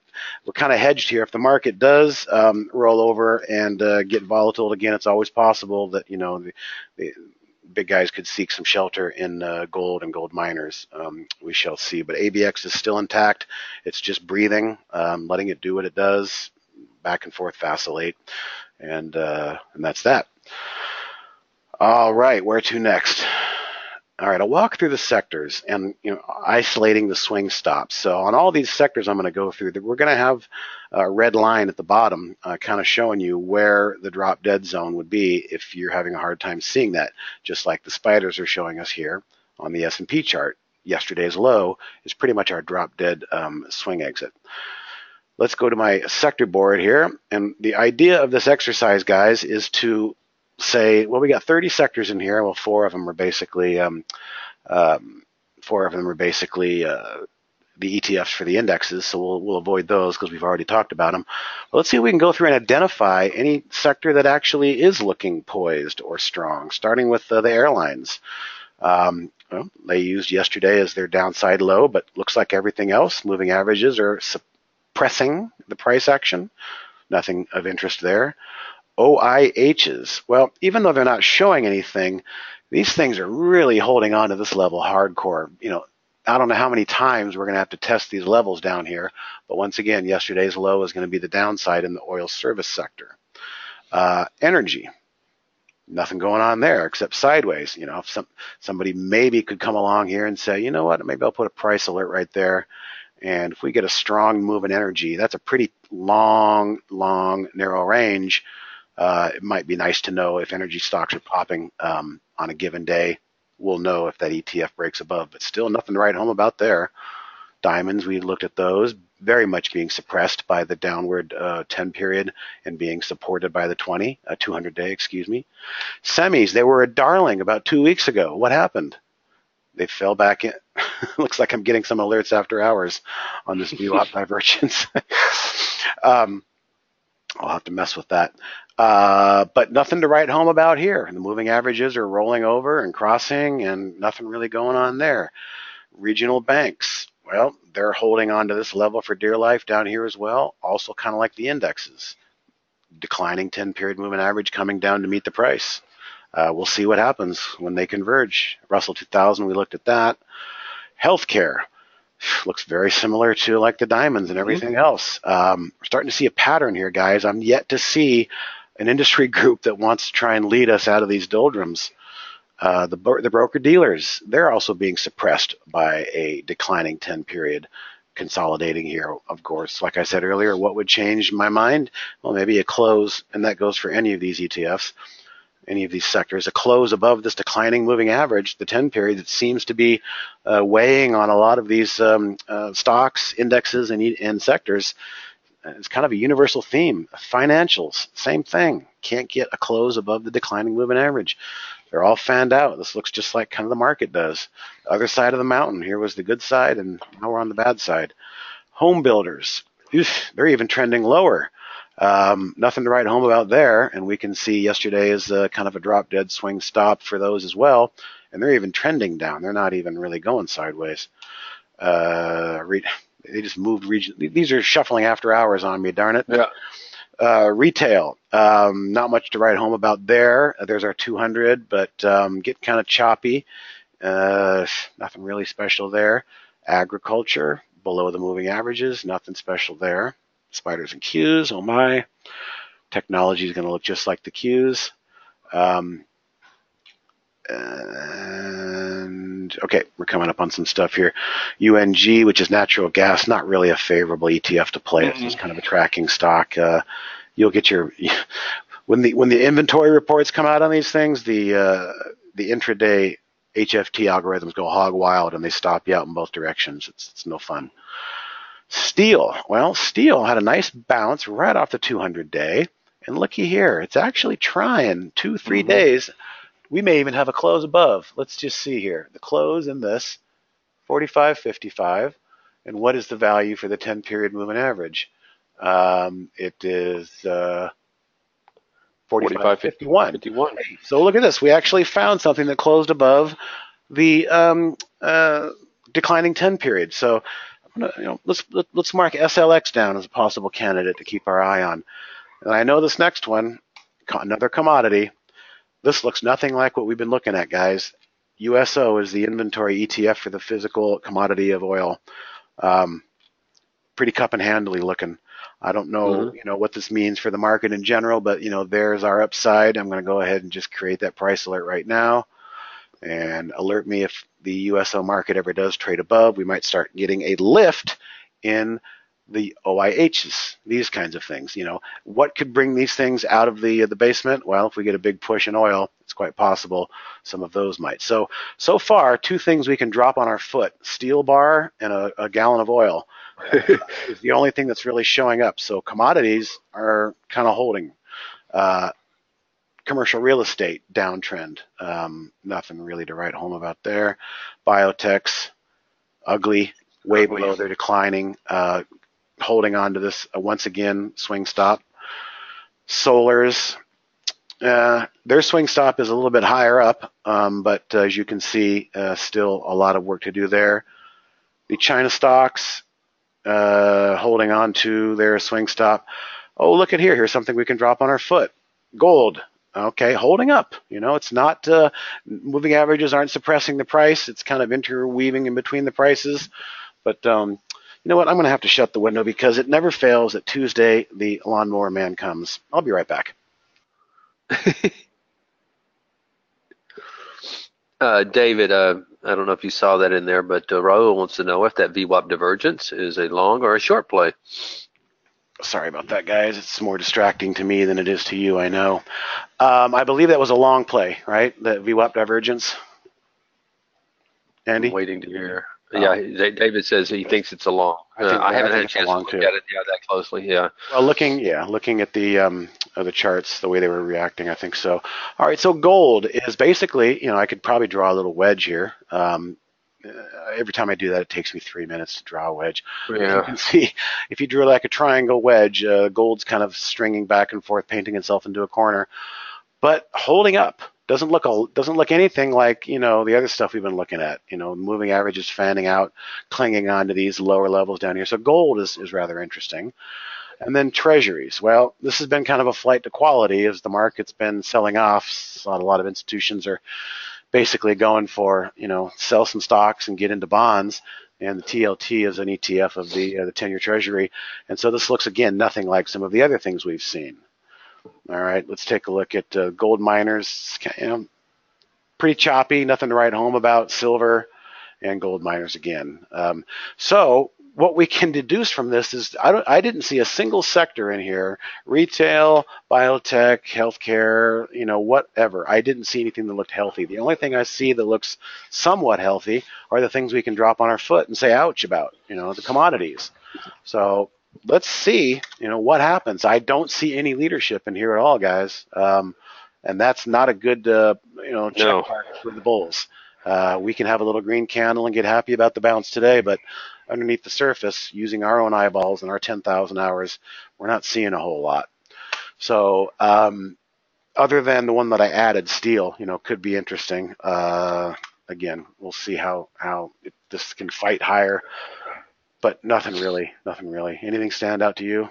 we're kind of hedged here, if the market does roll over and get volatile again, it's always possible that, the big guys could seek some shelter in gold and gold miners. We shall see. But ABX is still intact. It's just breathing, letting it do what it does, back and forth vacillate, and that's that. All right, where to next? All right, I'll walk through the sectors and isolating the swing stops. So on all these sectors I'm going to go through, we're going to have a red line at the bottom kind of showing you where the drop dead zone would be if you're having a hard time seeing that, just like the spiders are showing us here on the S&P chart. Yesterday's low is pretty much our drop dead swing exit. Let's go to my sector board here. And the idea of this exercise, guys, is to say, well, we got 30 sectors in here. Well, four of them are basically the ETFs for the indexes, so we'll avoid those because we've already talked about them. But let's see if we can go through and identify any sector that actually is looking poised or strong, starting with the airlines. Well, they used yesterday as their downside low, but looks like everything else, moving averages, are suppressing the price action. Nothing of interest there. OIHs, well, even though they're not showing anything, these things are really holding on to this level hardcore. I don't know how many times we're going to have to test these levels down here, but once again, yesterday's low is going to be the downside in the oil service sector. Energy, nothing going on there except sideways. If somebody maybe could come along here and say, you know what, maybe I'll put a price alert right there. And if we get a strong move in energy, that's a pretty long, narrow range. It might be nice to know if energy stocks are popping on a given day. We'll know if that ETF breaks above, but still nothing to write home about there. Diamonds, we looked at those, very much being suppressed by the downward 10 period and being supported by the 200-day, excuse me. Semis, they were a darling about 2 weeks ago. What happened? They fell back in. Looks like I'm getting some alerts after hours on this VWAP divergence. I'll have to mess with that. But nothing to write home about here. The moving averages are rolling over and crossing and nothing really going on there. Regional banks, well, they're holding on to this level for dear life down here as well. Also kind of like the indexes. Declining 10-period moving average coming down to meet the price. We'll see what happens when they converge. Russell 2000, we looked at that. Healthcare looks very similar to like the diamonds and everything else. We're starting to see a pattern here, guys. I'm yet to see an industry group that wants to try and lead us out of these doldrums. The broker-dealers, they're also being suppressed by a declining 10 period consolidating here. Of course, like I said earlier, what would change my mind? Well, maybe a close, and that goes for any of these ETFs, any of these sectors, a close above this declining moving average, the 10 period, that seems to be weighing on a lot of these stocks, indexes, and sectors. It's kind of a universal theme. Financials, same thing. Can't get a close above the declining moving average. They're all fanned out. This looks just like kind of the market does. The other side of the mountain, here was the good side, and now we're on the bad side. Home builders, they're even trending lower. Nothing to write home about there, and we can see yesterday is kind of a drop-dead swing stop for those as well, and they're even trending down. They're not even really going sideways. They just moved region. These are shuffling after hours on me, darn it. Yeah. Retail, not much to write home about there. There's our 200, but get kind of choppy. Nothing really special there. Agriculture, below the moving averages, nothing special there. Spiders and Qs, oh my. Technology is going to look just like the Qs. And okay, we're coming up on some stuff here. UNG, which is natural gas, not really a favorable ETF to play. It's just kind of a tracking stock. You'll get your when the inventory reports come out on these things, the intraday HFT algorithms go hog wild and they stop you out in both directions. It's no fun. Steel, well, steel had a nice bounce right off the 200-day, and looky here, it's actually trying 2-3 days. We may even have a close above. Let's just see here. The close in this, 45.55. And what is the value for the 10-period moving average? It is 45.51. So look at this. We actually found something that closed above the declining 10 period. So let's mark SLX down as a possible candidate to keep our eye on. And I know this next one, another commodity. This looks nothing like what we've been looking at, guys. USO is the inventory ETF for the physical commodity of oil. Pretty cup and handly looking. I don't know, what this means for the market in general, but there's our upside. I'm going to go ahead and just create that price alert right now, and alert me if the USO market ever does trade above. We might start getting a lift in the OIHs, these kinds of things. What could bring these things out of the basement? Well, if we get a big push in oil, it's quite possible some of those might. So far, two things we can drop on our foot: steel bar and a gallon of oil. Is the only thing that's really showing up. So commodities are kind of holding. Commercial real estate downtrend. Nothing really to write home about there. Biotechs, ugly, way below. They're declining. Holding on to this once again swing stop. Solars, their swing stop is a little bit higher up, but as you can see, still a lot of work to do there. The China stocks, holding on to their swing stop. Oh, look at here. Here's something we can drop on our foot. Gold. Okay, holding up. It's not moving averages aren't suppressing the price. It's kind of interweaving in between the prices. But you know what? I'm going to have to shut the window because it never fails that Tuesday the lawnmower man comes. I'll be right back. David, I don't know if you saw that in there, but Raul wants to know if that VWAP divergence is a long or a short play. Sorry about that, guys. It's more distracting to me than it is to you, I know. I believe that was a long play, right? The VWAP divergence. Andy? I'm waiting to hear. Yeah, David says he thinks it's a long. I haven't had a chance to look at it that closely. Yeah. Well, looking at the charts, the way they were reacting, I think so. All right, so gold is basically, I could probably draw a little wedge here. Every time I do that, it takes me 3 minutes to draw a wedge. Yeah. You can see if you drew like a triangle wedge, gold's kind of stringing back and forth, painting itself into a corner, but holding up. Doesn't look anything like the other stuff we've been looking at. Moving averages fanning out, clinging on to these lower levels down here. So gold is rather interesting. And then treasuries. Well, this has been kind of a flight to quality as the market's been selling off. A lot of institutions are basically going for, sell some stocks and get into bonds. And the TLT is an ETF of the 10-year Treasury. And so this looks, again, nothing like some of the other things we've seen. All right, let's take a look at gold miners. Pretty choppy, nothing to write home about. Silver and gold miners again. So what we can deduce from this is I didn't see a single sector in here, retail, biotech, healthcare, whatever. I didn't see anything that looked healthy. The only thing I see that looks somewhat healthy are the things we can drop on our foot and say ouch about, the commodities. So let's see, what happens. I don't see any leadership in here at all, guys. And that's not a good, check mark for the bulls. We can have a little green candle and get happy about the bounce today, but underneath the surface, using our own eyeballs and our 10,000 hours, we're not seeing a whole lot. So other than the one that I added, steel, could be interesting. Again, we'll see how this can fight higher, but nothing really. Anything stand out to you?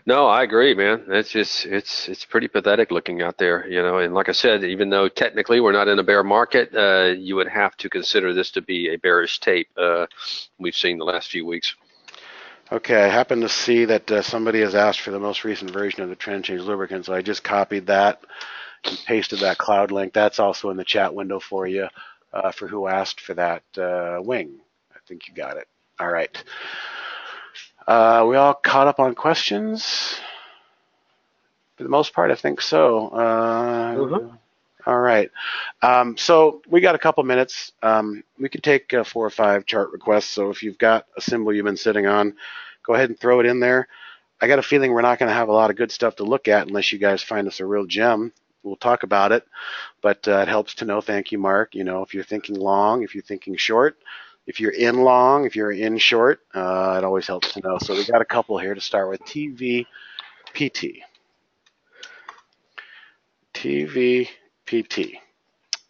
No, I agree, man. It's pretty pathetic looking out there, And like I said, even though technically we're not in a bear market, you would have to consider this to be a bearish tape. We've seen the last few weeks. Okay, I happen to see that somebody has asked for the most recent version of the trend change lubricant, so I just copied that and pasted that cloud link. That's also in the chat window for you, for who asked for that wing. I think you got it. All right. We all caught up on questions? For the most part, I think so. All right. So we got a couple minutes. We could take 4 or 5 chart requests. So if you've got a symbol you've been sitting on, go ahead and throw it in there. I got a feeling we're not going to have a lot of good stuff to look at unless you guys find us a real gem. We'll talk about it, but it helps to know. Thank you, Mark. If you're thinking long, if you're thinking short, if you're in long, if you're in short, it always helps to know. So we got a couple here to start with. TVPT. TVPT.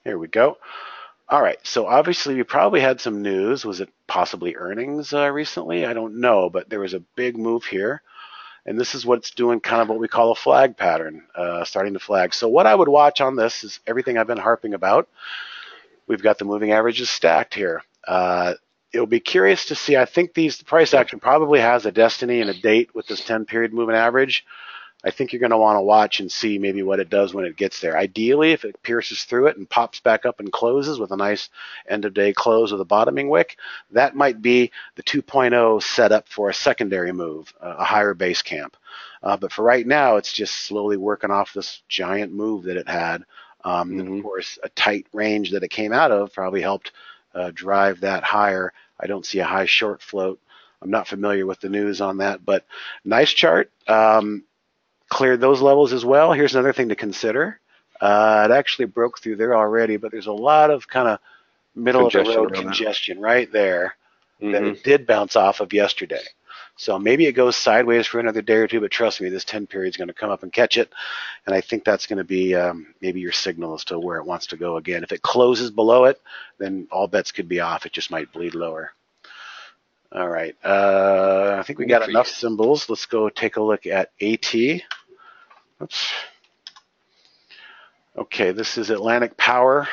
Here we go. All right. So obviously we probably had some news. Was it possibly earnings recently? I don't know, but there was a big move here. And this is what's doing, kind of what we call a flag pattern, starting to flag. So what I would watch on this is everything I've been harping about. We've got the moving averages stacked here. It'll be curious to see. I think the price action probably has a destiny and a date with this 10-period moving average. I think you're going to want to watch and see maybe what it does when it gets there. Ideally, if it pierces through it and pops back up and closes with a nice end-of-day close with a bottoming wick, that might be the 2.0 setup for a secondary move, a higher base camp. But for right now, it's just slowly working off this giant move that it had. And of course, a tight range that it came out of probably helped drive that higher. I don't see a high short float. I'm not familiar with the news on that, but nice chart. Cleared those levels as well. Here's another thing to consider. It actually broke through there already, but there's a lot of kind of middle of the road congestion right there that it did bounce off of yesterday. So maybe it goes sideways for another day or two, but trust me, this 10 period is going to come up and catch it. And I think that's going to be maybe your signal as to where it wants to go again. If it closes below it, then all bets could be off. It just might bleed lower. All right. I think we got enough symbols. Let's go take a look at AT. Oops. Okay, this is Atlantic Power.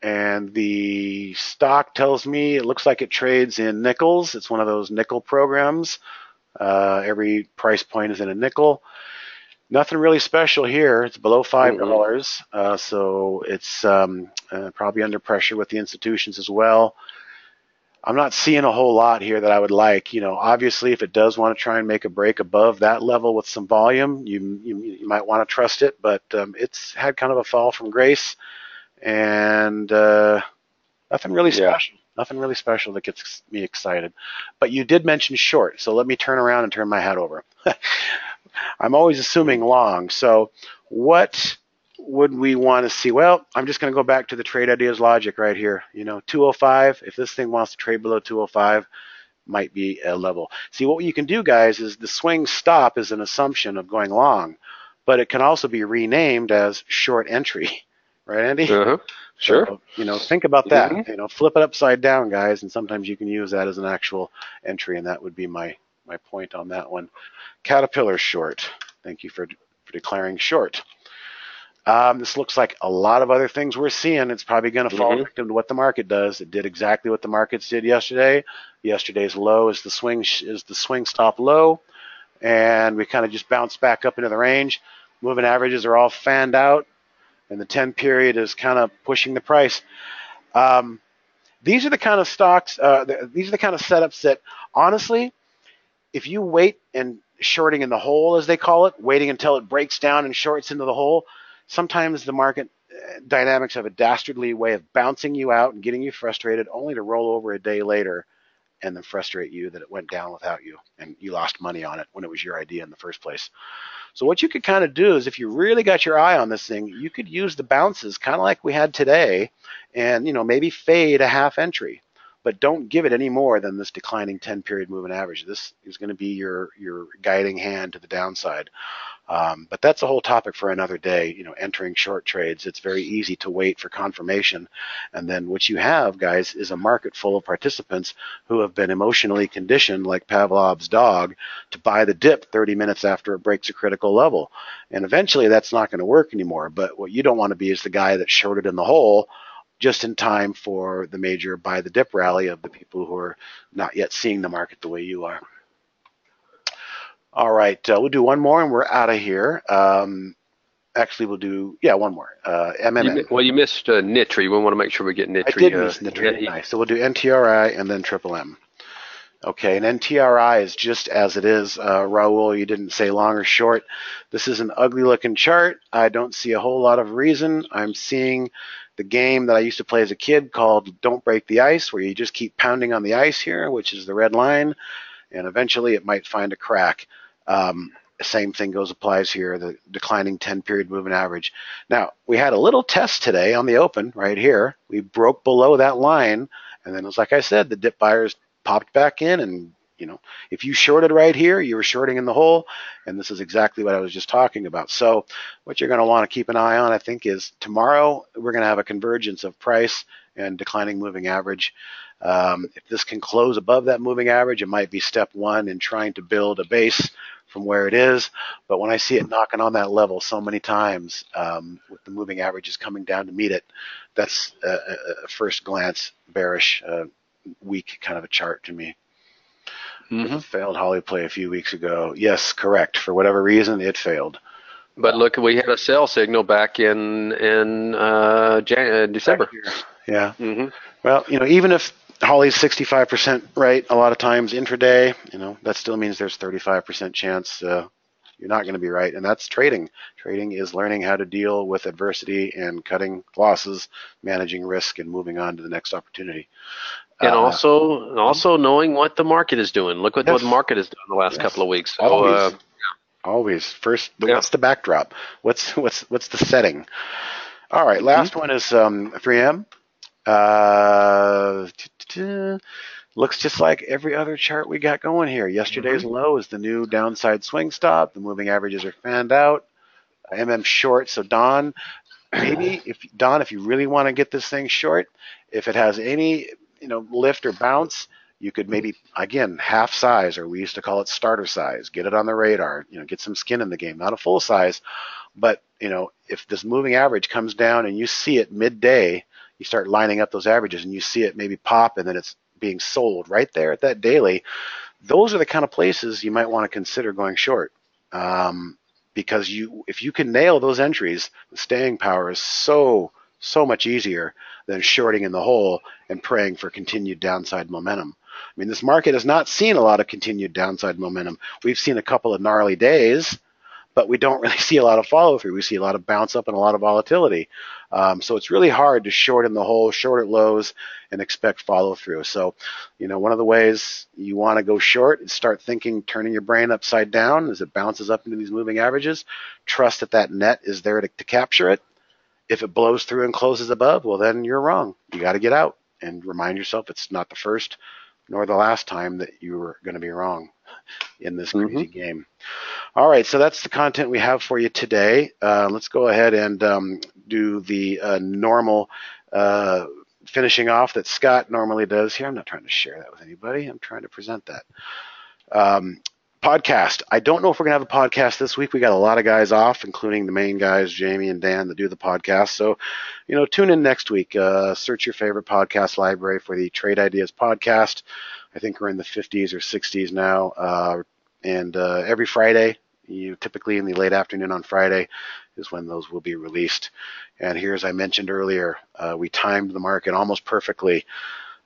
And the stock tells me it looks like it trades in nickels. It's one of those nickel programs. Every price point is in a nickel. Nothing really special here. It's below $5. So it's probably under pressure with the institutions as well. I'm not seeing a whole lot here that I would like. Obviously, if it does want to try and make a break above that level with some volume, you might want to trust it. But it's had kind of a fall from grace, and nothing really special. Nothing really special that gets me excited. But you did mention short, so let me turn around and turn my hat over. I'm always assuming long. So what would we want to see? Well, I'm just going to go back to the trade ideas logic right here. 205, if this thing wants to trade below 205, might be a level. See, what you can do, guys, is the swing stop is an assumption of going long, but it can also be renamed as short entry. Right, Andy? Sure. So, think about that. Flip it upside down, guys, and sometimes you can use that as an actual entry, and that would be my point on that one. Caterpillar short. Thank you for declaring short. This looks like a lot of other things we're seeing. It's probably going to fall victim to what the market does. It did exactly what the markets did yesterday. Yesterday's low is the swing stop low, and we kind of just bounced back up into the range. Moving averages are all fanned out, and the 10 period is kind of pushing the price. These are the kind of stocks, these are the kind of setups that, honestly, if you wait and shorting in the hole, as they call it, waiting until it breaks down and shorts into the hole, sometimes the market dynamics have a dastardly way of bouncing you out and getting you frustrated, only to roll over a day later and then frustrate you that it went down without you and you lost money on it when it was your idea in the first place. So what you could kind of do is, if you really got your eye on this thing, you could use the bounces kind of like we had today and, maybe fade a half entry. But don't give it any more than this declining 10 period moving average. This is going to be your guiding hand to the downside. But that's a whole topic for another day. Entering short trades, it's very easy to wait for confirmation. And then what you have, guys, is a market full of participants who have been emotionally conditioned, like Pavlov's dog, to buy the dip 30 minutes after it breaks a critical level. And eventually that's not going to work anymore. But what you don't want to be is the guy that shorted in the hole just in time for the major buy the dip rally of the people who are not yet seeing the market the way you are. All right, we'll do one more and we're out of here. Actually, we'll do, one more. MMM. You missed NITRI. We want to make sure we get NITRI. I did miss NITRI. Nice. So we'll do NTRI and then Triple M. Okay, and NTRI is just as it is. Raul, you didn't say long or short. This is an ugly looking chart. I don't see a whole lot of reason. I'm seeing the game that I used to play as a kid called Don't Break the Ice, where you just keep pounding on the ice here, which is the red line, and eventually it might find a crack. Same thing applies here, the declining 10 period moving average. Now, we had a little test today on the open right here. We broke below that line, and then it was like I said, the dip buyers popped back in, and if you shorted right here, you were shorting in the hole, and this is exactly what I was just talking about. So what you're going to want to keep an eye on, I think, is tomorrow we're going to have a convergence of price and declining moving average. If this can close above that moving average, it might be step one in trying to build a base from where it is. But when I see it knocking on that level so many times, with the moving averages coming down to meet it, that's a first glance bearish, weak kind of a chart to me. It failed Holly play a few weeks ago. Yes, correct. For whatever reason, it failed. But look, we had a sell signal back in December. Yeah. Well, even if Holly's 65% right, a lot of times intraday, that still means there's 35% chance you're not going to be right, and that's trading. Trading is learning how to deal with adversity and cutting losses, managing risk, and moving on to the next opportunity. And also knowing what the market is doing. Look what the market has done the last couple of weeks. So, always. First, what's the backdrop? What's the setting? All right, last one is 3M. Looks just like every other chart we got going here. Yesterday's low is the new downside swing stop. The moving averages are fanned out. MM short. So Don, if you really want to get this thing short, if it has any lift or bounce, you could maybe, again, half size, or we used to call it starter size, get it on the radar, get some skin in the game, not a full size. But, if this moving average comes down and you see it midday, you start lining up those averages and you see it maybe pop and then it's being sold right there at that daily. Those are the kind of places you might want to consider going short. Because if you can nail those entries, the staying power is so much easier than shorting in the hole and praying for continued downside momentum. I mean, this market has not seen a lot of continued downside momentum. We've seen a couple of gnarly days, but we don't really see a lot of follow through. We see a lot of bounce up and a lot of volatility. So it's really hard to short in the hole, short at lows, and expect follow through. So, one of the ways you want to go short is start thinking, turning your brain upside down as it bounces up into these moving averages. Trust that net is there to capture it. If it blows through and closes above, well, then you're wrong. You got to get out and remind yourself it's not the first nor the last time that you were going to be wrong in this crazy game. All right, so that's the content we have for you today. Let's go ahead and do the normal finishing off that Scott normally does here. I'm not trying to share that with anybody. I'm trying to present that. Podcast. I don't know if we're going to have a podcast this week. We got a lot of guys off, including the main guys, Jamie and Dan, that do the podcast. So, tune in next week. Search your favorite podcast library for the Trade Ideas podcast. I think we're in the 50s or 60s now. And every Friday, typically in the late afternoon on Friday, is when those will be released. And here, as I mentioned earlier, we timed the market almost perfectly,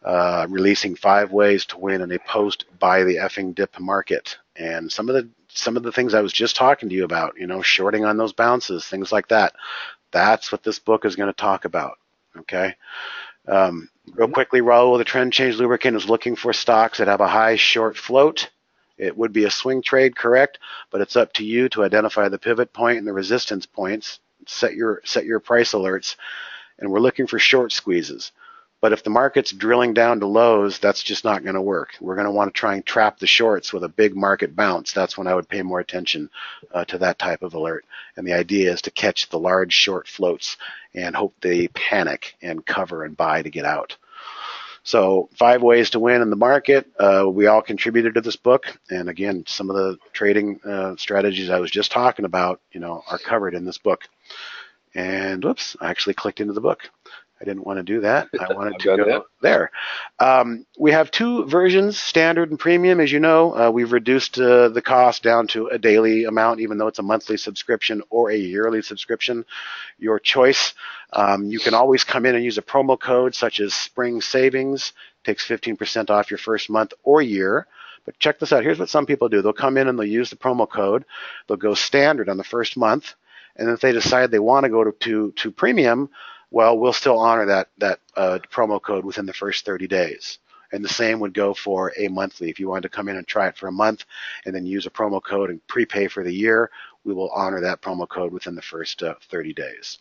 releasing 5 ways to win in a post-buy the effing dip market. And some of the things I was just talking to you about, shorting on those bounces, things like that. That's what this book is going to talk about. Okay. Real quickly, Raul, the trend change lubricant is looking for stocks that have a high short float. It would be a swing trade, correct? But it's up to you to identify the pivot point and the resistance points. Set your price alerts, and we're looking for short squeezes. But if the market's drilling down to lows, that's just not going to work. We're going to want to try and trap the shorts with a big market bounce. That's when I would pay more attention to that type of alert. And the idea is to catch the large short floats and hope they panic and cover and buy to get out. So 5 ways to win in the market. We all contributed to this book. And again, some of the trading strategies I was just talking about, are covered in this book. And whoops, I actually clicked into the book. I didn't want to do that. I wanted to go there. We have 2 versions, standard and premium. As you know, we've reduced the cost down to a daily amount, even though it's a monthly subscription or a yearly subscription. Your choice. You can always come in and use a promo code such as Spring Savings. Takes 15% off your first month or year. But check this out. Here's what some people do. They'll come in and they'll use the promo code. They'll go standard on the first month. And if they decide they want to go to premium, well, we'll still honor that promo code within the first 30 days. And the same would go for a monthly. If you wanted to come in and try it for a month and then use a promo code and prepay for the year, we will honor that promo code within the first 30 days.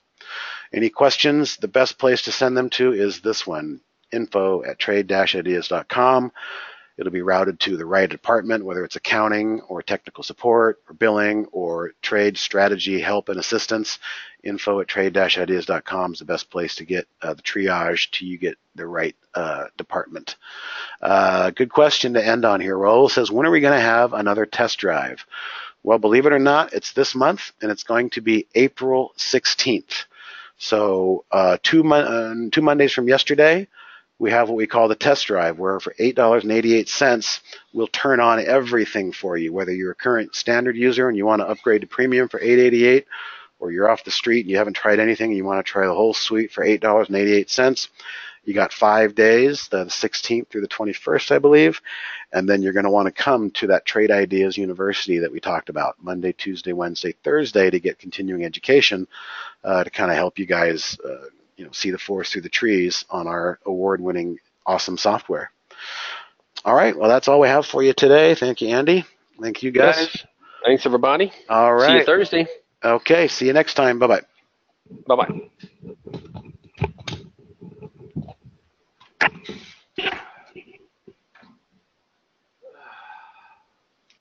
Any questions? The best place to send them to is this one, info@trade-ideas.com. It'll be routed to the right department, whether it's accounting or technical support or billing or trade strategy help and assistance. Info@trade-ideas.com is the best place to get the triage till you get the right department. Good question to end on here. Raul says, when are we going to have another test drive? Well, believe it or not, it's this month, and it's going to be April 16th. So 2 Mondays from yesterday, we have what we call the test drive, where for $8.88, we'll turn on everything for you, whether you're a current standard user and you want to upgrade to premium for $8.88, or you're off the street and you haven't tried anything and you want to try the whole suite for $8.88. You got 5 days, the 16th through the 21st, I believe, and then you're going to want to come to that Trade Ideas University that we talked about, Monday, Tuesday, Wednesday, Thursday, to get continuing education to kind of help you guys see the forest through the trees on our award-winning awesome software. All right, well, that's all we have for you today. Thank you, Andy. Thank you, guys. Thanks, everybody. All right. See you Thursday. Okay, see you next time. Bye-bye. Bye-bye.